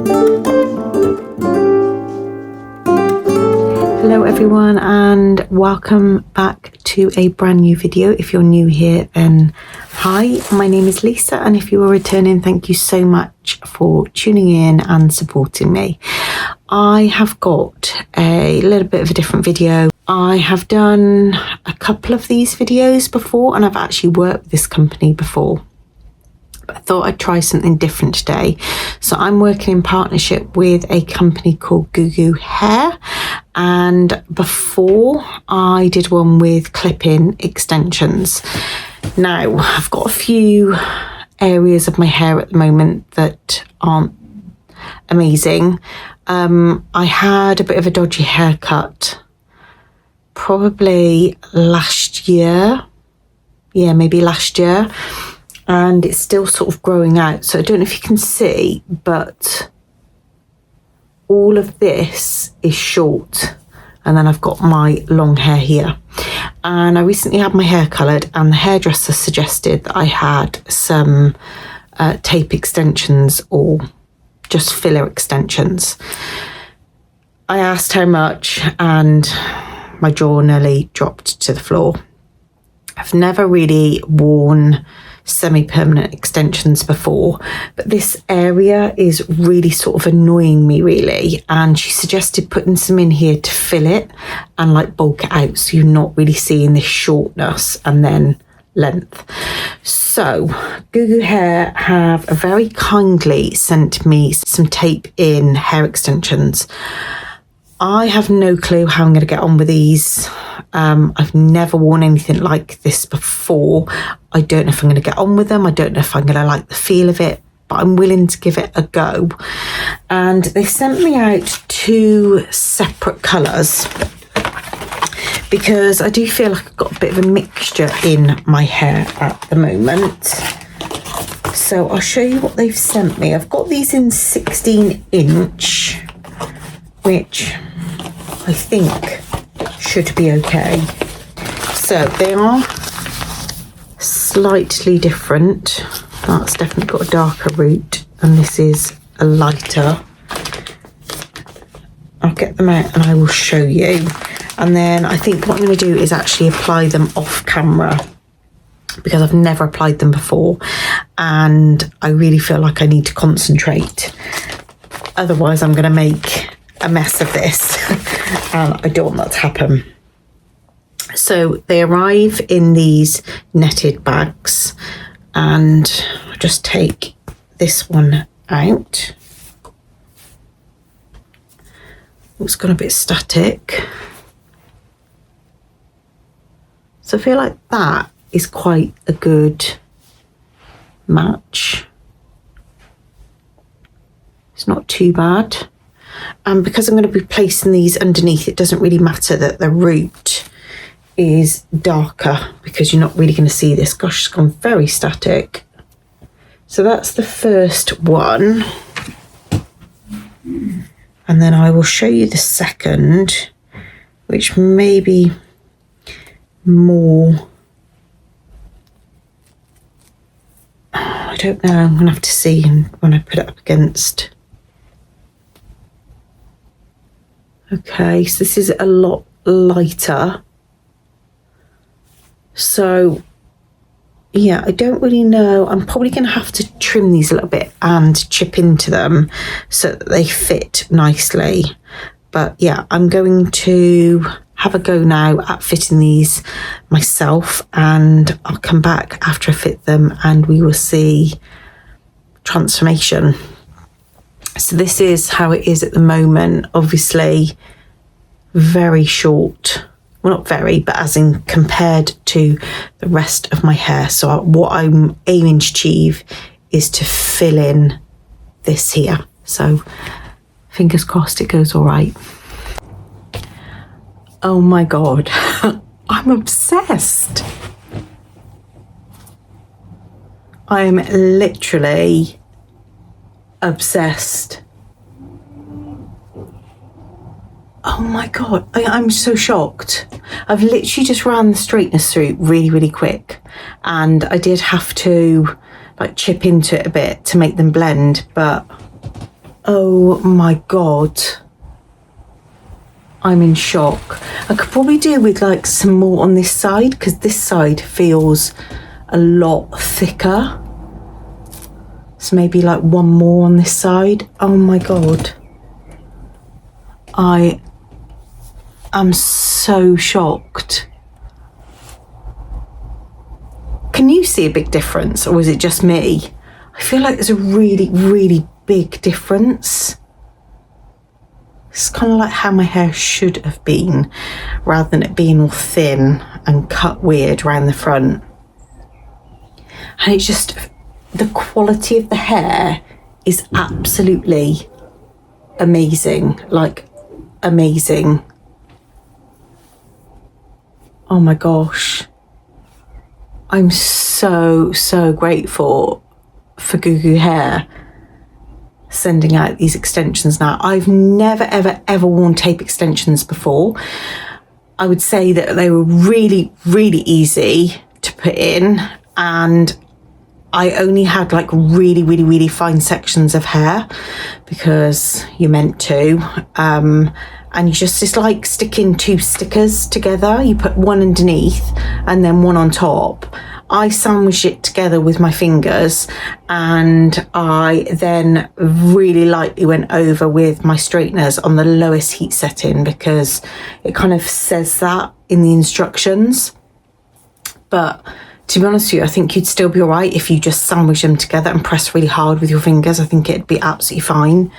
Hello everyone and welcome back to a brand new video. If you're new here, then hi, my name is Lisa, and if you are returning, thank you so much for tuning in and supporting me. I have got a little bit of a different video. I have done a couple of these videos before and I've actually worked with this company before. I thought I'd try something different today. So I'm working in partnership with a company called googoohair, and before I did one with clip-in extensions. Now I've got a few areas of my hair at the moment that aren't amazing. I had a bit of a dodgy haircut probably last year. Yeah, maybe last year. And it's still sort of growing out. So I don't know if you can see, but all of this is short. And then I've got my long hair here. And I recently had my hair coloured and the hairdresser suggested that I had some tape extensions or just filler extensions. I asked how much and my jaw nearly dropped to the floor. I've never really worn semi-permanent extensions before, but this area is really sort of annoying me really, and she suggested putting some in here to fill it and like bulk it out so you're not really seeing this shortness and then length. So googoohair have very kindly sent me some tape in hair extensions. I have no clue how I'm going to get on with these. I've never worn anything like this before. I don't know if I'm going to get on with them. I don't know if I'm going to like the feel of it, but I'm willing to give it a go. And they sent me out two separate colours because I do feel like I've got a bit of a mixture in my hair at the moment. So I'll show you what they've sent me. I've got these in 16-inch, which I think should be okay. So they are slightly different. That's definitely got a darker root and this is a lighter. I'll get them out and I will show you. And then I think what I'm going to do is actually apply them off camera because I've never applied them before and I really feel like I need to concentrate. Otherwise I'm going to make a mess of this and I don't want that to happen. So they arrive in these netted bags and I'll just take this one out. It's gone a bit static. So I feel like that is quite a good match. It's not too bad. And because I'm going to be placing these underneath, it doesn't really matter that the root is darker because you're not really going to see this. Gosh, it's gone very static. So that's the first one. And then I will show you the second, which may be more, I don't know, I'm going to have to see when I put it up against. Okay, so this is a lot lighter. So, yeah, I don't really know. I'm probably going to have to trim these a little bit and chip into them so that they fit nicely. But yeah, I'm going to have a go now at fitting these myself and I'll come back after I fit them and we will see transformation. So this is how it is at the moment. Obviously, very short. Well, not very, but as in compared to the rest of my hair. So what I'm aiming to achieve is to fill in this here. So fingers crossed it goes all right. Oh my God, I'm obsessed. I'm literally obsessed. Oh my God, I'm so shocked. I've literally just ran the straightness through really, really quick. And I did have to like chip into it a bit to make them blend, but Oh my God. I'm in shock. I could probably do with like some more on this side, because this side feels a lot thicker. So maybe like one more on this side. Oh my God. I am so shocked. Can you see a big difference, or is it just me? I feel like there's a really, really big difference. It's kind of like how my hair should have been, rather than it being all thin and cut weird around the front. And it's just, the quality of the hair is absolutely amazing, like amazing. Oh my gosh. I'm so grateful for GooGoo Hair sending out these extensions now. I've never ever worn tape extensions before. I would say that they were really easy to put in, and I only had like really fine sections of hair, because you're meant to, and it's like sticking two stickers together. You put one underneath and then one on top. I sandwiched it together with my fingers, and I then really lightly went over with my straighteners on the lowest heat setting, because it kind of says that in the instructions. But to be honest with you, I think you'd still be all right if you just sandwich them together and press really hard with your fingers. I think it'd be absolutely fine.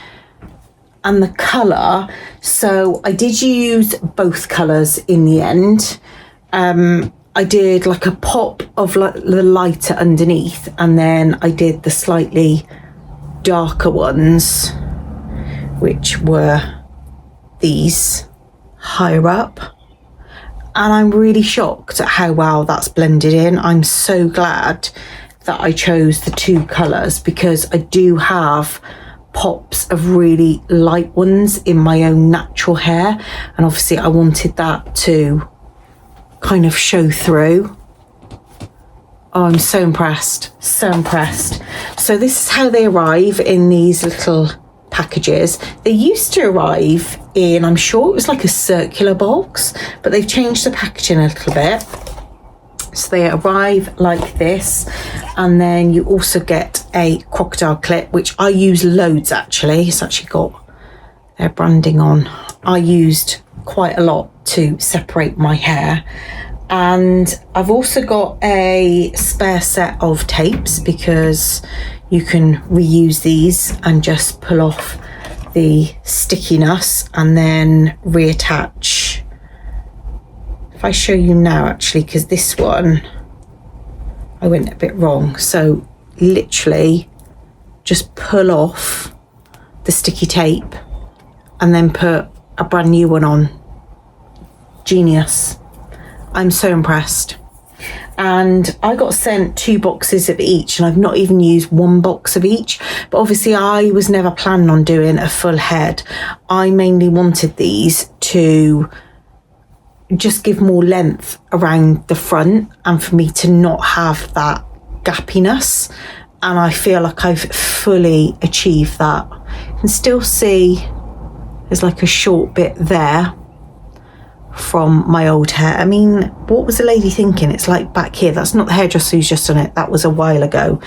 And the colour, so I did use both colours in the end. I did like a pop of like the lighter underneath, and then I did the slightly darker ones, which were these higher up. And I'm really shocked at how well that's blended in. I'm so glad that I chose the two colours, because I do have pops of really light ones in my own natural hair, and obviously I wanted that to kind of show through. Oh, I'm so impressed, so impressed. So this is how they arrive in these little packages. They used to arrive in, I'm sure it was like a circular box, but they've changed the packaging a little bit. So they arrive like this, and then you also get a crocodile clip, which I use loads actually. It's actually got their branding on. I used quite a lot to separate my hair. And I've also got a spare set of tapes, because you can reuse these and just pull off the stickiness and then reattach. If I show you now actually, because this one I went a bit wrong, so literally just pull off the sticky tape and then put a brand new one on. Genius. I'm so impressed. And I got sent 2 boxes of each, and I've not even used 1 box of each. But obviously I was never planning on doing a full head. I mainly wanted these to just give more length around the front, and for me to not have that gappiness. And I feel like I've fully achieved that. You can still see there's like a short bit there from my old hair. I mean, what was the lady thinking? It's like back here. That's not the hairdresser who's just done it. That was a while ago.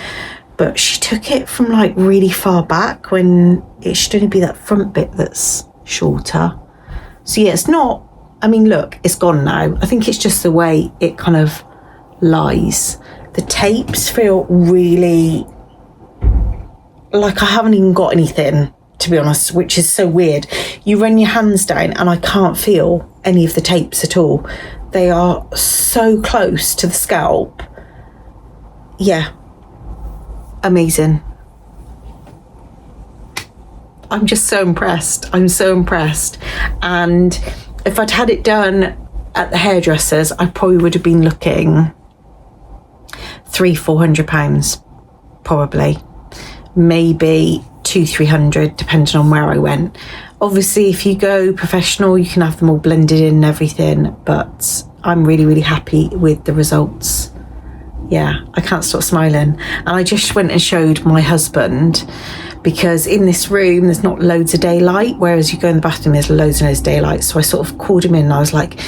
But she took it from like really far back, when it should only be that front bit that's shorter. So yeah, it's not, I mean, look, it's gone now. I think it's just the way it kind of lies. The tapes feel really like I haven't even got anything, to be honest, which is so weird. You run your hands down and I can't feel any of the tapes at all. They are so close to the scalp. Yeah, amazing. I'm just so impressed. I'm so impressed. And if I'd had it done at the hairdressers, I probably would have been looking £300-400, probably. Maybe 200-300, depending on where I went. Obviously, if you go professional, you can have them all blended in and everything, but I'm really happy with the results. Yeah, I can't stop smiling. And I just went and showed my husband, because in this room there's not loads of daylight, whereas you go in the bathroom there's loads and loads of daylight. So I sort of called him in and I was like,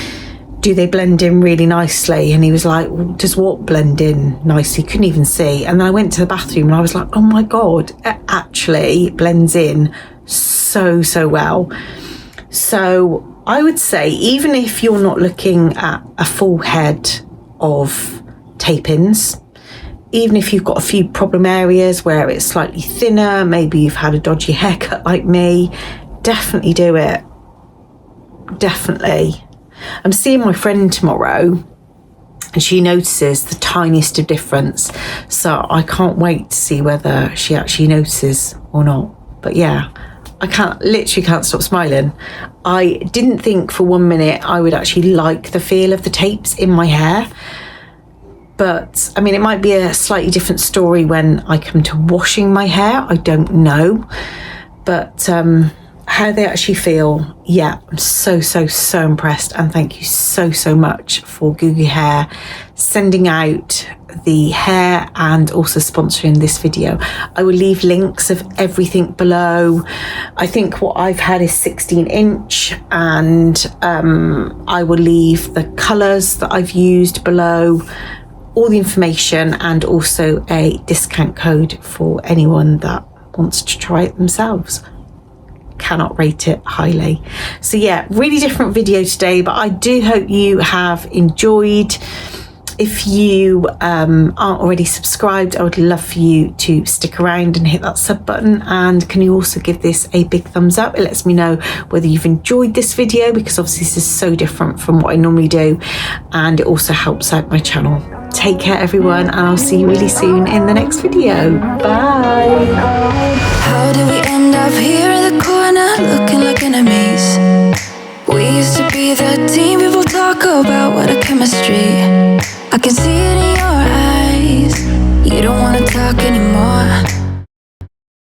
do they blend in really nicely? And he was like, well, does what blend in nicely? Couldn't even see. And then I went to the bathroom and I was like, oh my God, it actually blends in so well. So I would say, even if you're not looking at a full head of tape-ins, even if you've got a few problem areas where it's slightly thinner, maybe you've had a dodgy haircut like me, definitely do it. Definitely. I'm seeing my friend tomorrow and she notices the tiniest of difference. So I can't wait to see whether she actually notices or not. But yeah, I literally can't stop smiling. I didn't think for 1 minute I would actually like the feel of the tapes in my hair. But I mean, it might be a slightly different story when I come to washing my hair. I don't know. But how they actually feel, yeah, I'm so impressed. And thank you so much for googoohair sending out the hair and also sponsoring this video. I will leave links of everything below. I think what I've had is 16-inch, and I will leave the colours that I've used below, all the information, and also a discount code for anyone that wants to try it themselves. Cannot rate it highly. So yeah, really different video today, but I do hope you have enjoyed. If you aren't already subscribed, I would love for you to stick around and hit that sub button. And can you also give this a big thumbs up? It lets me know whether you've enjoyed this video, because obviously this is so different from what I normally do, and it also helps out my channel. Take care everyone, and I'll see you really soon in the next video. Bye. How did we end up here in the corner, looking like enemies? We used to be the team people talk about, what a chemistry. I can see it in your eyes. You don't wanna talk anymore.